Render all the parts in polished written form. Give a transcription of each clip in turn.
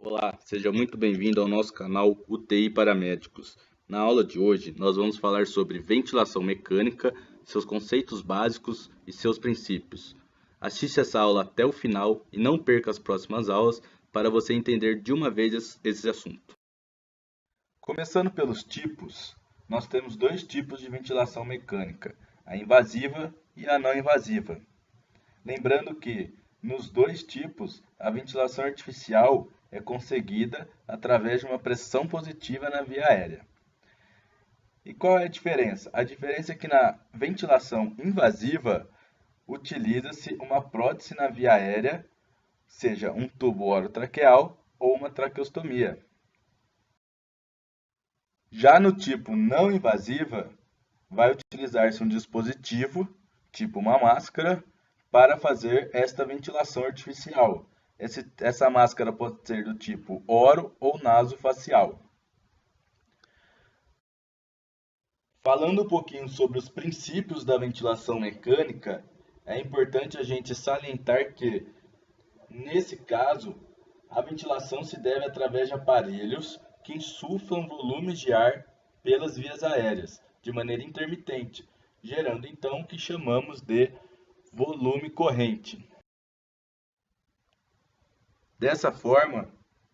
Olá, seja muito bem-vindo ao nosso canal UTI para Médicos. Na aula de hoje, nós vamos falar sobre ventilação mecânica, seus conceitos básicos e seus princípios. Assista essa aula até o final e não perca as próximas aulas para você entender de uma vez esse assunto. Começando pelos tipos, nós temos dois tipos de ventilação mecânica, a invasiva e a não invasiva. Lembrando que, nos dois tipos, a ventilação artificial é conseguida através de uma pressão positiva na via aérea. E qual é a diferença? A diferença é que na ventilação invasiva, utiliza-se uma prótese na via aérea, seja um tubo orotraqueal ou uma traqueostomia. Já no tipo não invasiva, vai utilizar-se um dispositivo, tipo uma máscara, para fazer esta ventilação artificial. Essa máscara pode ser do tipo oro ou nasofacial. Falando um pouquinho sobre os princípios da ventilação mecânica, é importante a gente salientar que, nesse caso, a ventilação se deve através de aparelhos que insuflam volumes de ar pelas vias aéreas, de maneira intermitente, gerando então o que chamamos de volume corrente. Dessa forma,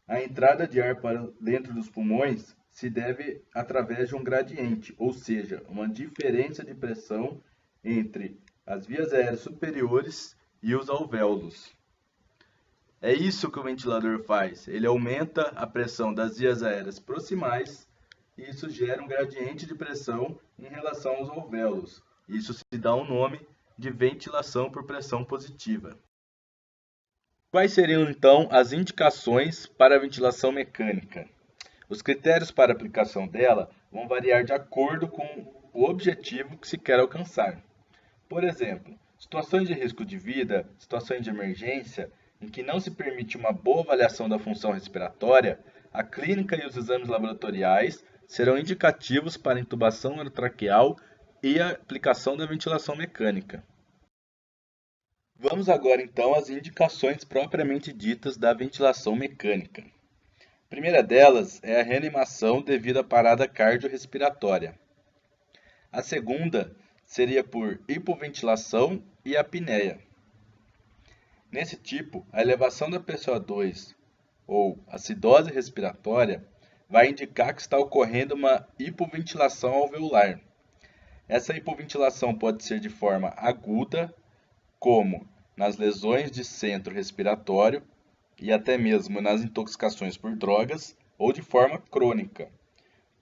a entrada de ar para dentro dos pulmões se deve através de um gradiente, ou seja, uma diferença de pressão entre as vias aéreas superiores e os alvéolos. É isso que o ventilador faz, ele aumenta a pressão das vias aéreas proximais e isso gera um gradiente de pressão em relação aos alvéolos. Isso se dá o nome de ventilação por pressão positiva. Quais seriam então as indicações para a ventilação mecânica? Os critérios para a aplicação dela vão variar de acordo com o objetivo que se quer alcançar. Por exemplo, situações de risco de vida, situações de emergência, em que não se permite uma boa avaliação da função respiratória, a clínica e os exames laboratoriais serão indicativos para a intubação orotraqueal e a aplicação da ventilação mecânica. Vamos agora então às indicações propriamente ditas da ventilação mecânica. A primeira delas é a reanimação devido à parada cardiorrespiratória. A segunda seria por hipoventilação e apneia. Nesse tipo, a elevação da PCO2 ou acidose respiratória vai indicar que está ocorrendo uma hipoventilação alveolar. Essa hipoventilação pode ser de forma aguda, como nas lesões de centro respiratório e até mesmo nas intoxicações por drogas, ou de forma crônica,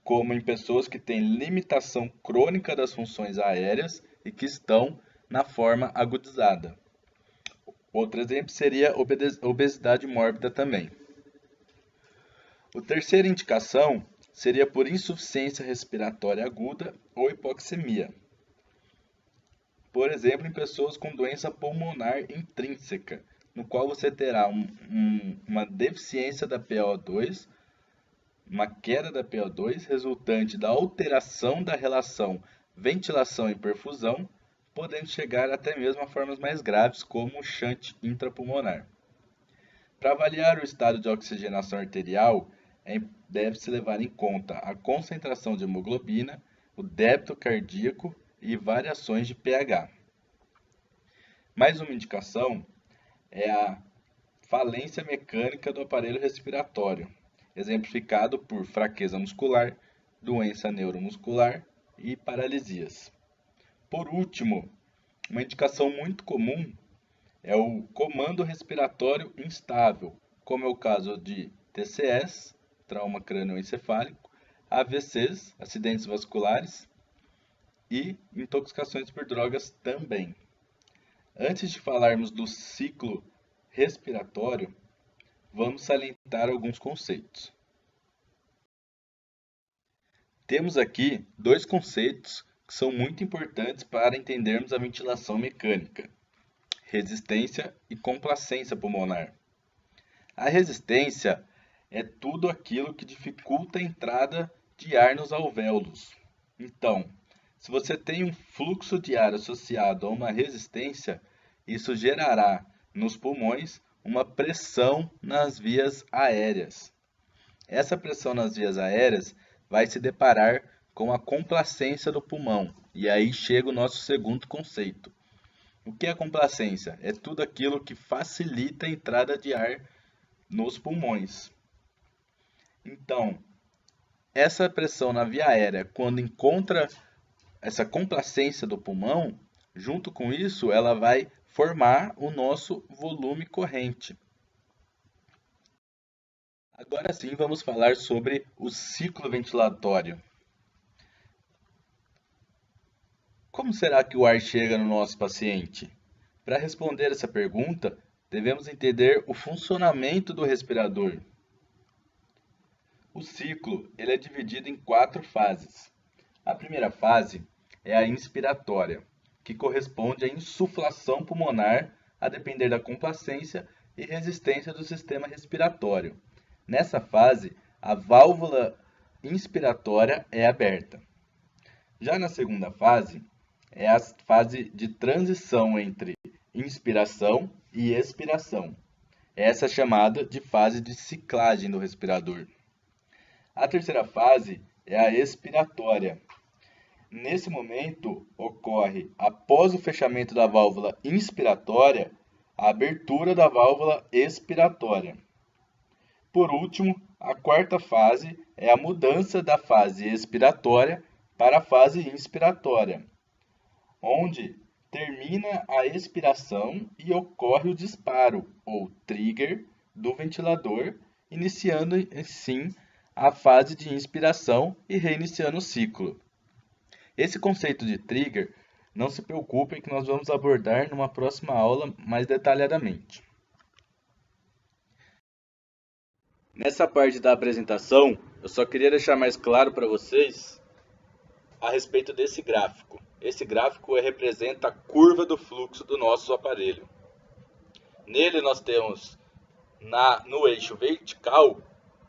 como em pessoas que têm limitação crônica das funções aéreas e que estão na forma agudizada. Outro exemplo seria obesidade mórbida também. A terceira indicação seria por insuficiência respiratória aguda ou hipoxemia. Por exemplo, em pessoas com doença pulmonar intrínseca, no qual você terá uma deficiência da PO2, uma queda da PO2 resultante da alteração da relação ventilação e perfusão, podendo chegar até mesmo a formas mais graves, como o shunt intrapulmonar. Para avaliar o estado de oxigenação arterial, deve-se levar em conta a concentração de hemoglobina, o débito cardíaco e variações de pH. Mais uma indicação é a falência mecânica do aparelho respiratório, exemplificado por fraqueza muscular, doença neuromuscular e paralisias. Por último, uma indicação muito comum é o comando respiratório instável, como é o caso de TCS, trauma crânioencefálico, AVCs, acidentes vasculares e intoxicações por drogas também. Antes de falarmos do ciclo respiratório, vamos salientar alguns conceitos. Temos aqui dois conceitos que são muito importantes para entendermos a ventilação mecânica: resistência e complacência pulmonar. A resistência é tudo aquilo que dificulta a entrada de ar nos alvéolos. Então, se você tem um fluxo de ar associado a uma resistência, isso gerará nos pulmões uma pressão nas vias aéreas. Essa pressão nas vias aéreas vai se deparar com a complacência do pulmão. E aí chega o nosso segundo conceito. O que é complacência? É tudo aquilo que facilita a entrada de ar nos pulmões. Então, essa pressão na via aérea, quando encontra essa complacência do pulmão, junto com isso, ela vai formar o nosso volume corrente. Agora sim, vamos falar sobre o ciclo ventilatório. Como será que o ar chega no nosso paciente? Para responder essa pergunta, devemos entender o funcionamento do respirador. O ciclo ele é dividido em 4 fases. A primeira fase é a inspiratória, que corresponde à insuflação pulmonar, a depender da complacência e resistência do sistema respiratório. Nessa fase, a válvula inspiratória é aberta. Já na segunda fase, é a fase de transição entre inspiração e expiração. Essa é chamada de fase de ciclagem do respirador. A terceira fase é a expiratória. Nesse momento, ocorre, após o fechamento da válvula inspiratória, a abertura da válvula expiratória. Por último, a quarta fase é a mudança da fase expiratória para a fase inspiratória, onde termina a expiração e ocorre o disparo, ou trigger, do ventilador, iniciando assim a fase de inspiração e reiniciando o ciclo. Esse conceito de trigger, não se preocupem que nós vamos abordar numa próxima aula mais detalhadamente. Nessa parte da apresentação, eu só queria deixar mais claro para vocês a respeito desse gráfico. Esse gráfico representa a curva do fluxo do nosso aparelho. Nele nós temos no eixo vertical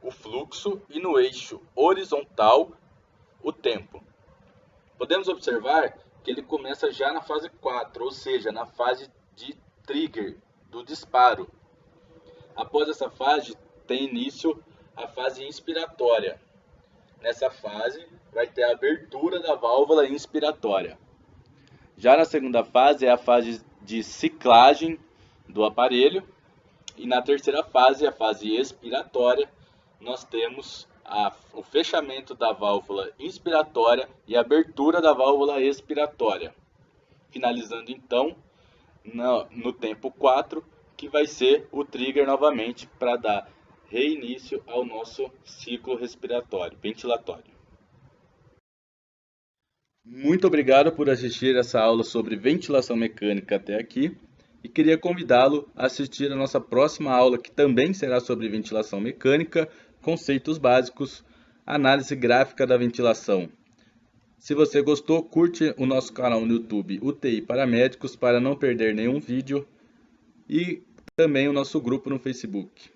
o fluxo e no eixo horizontal o tempo. Podemos observar que ele começa já na fase 4, ou seja, na fase de trigger, do disparo. Após essa fase tem início a fase inspiratória. Nessa fase vai ter a abertura da válvula inspiratória. Já na segunda fase é a fase de ciclagem do aparelho. E na terceira fase, a fase expiratória, nós temos o fechamento da válvula inspiratória e a abertura da válvula expiratória. Finalizando então no tempo 4, que vai ser o trigger novamente para dar reinício ao nosso ciclo respiratório, ventilatório. Muito obrigado por assistir essa aula sobre ventilação mecânica até aqui e queria convidá-lo a assistir a nossa próxima aula que também será sobre ventilação mecânica, conceitos básicos, análise gráfica da ventilação. Se você gostou, curte o nosso canal no YouTube UTI para Médicos para não perder nenhum vídeo e também o nosso grupo no Facebook.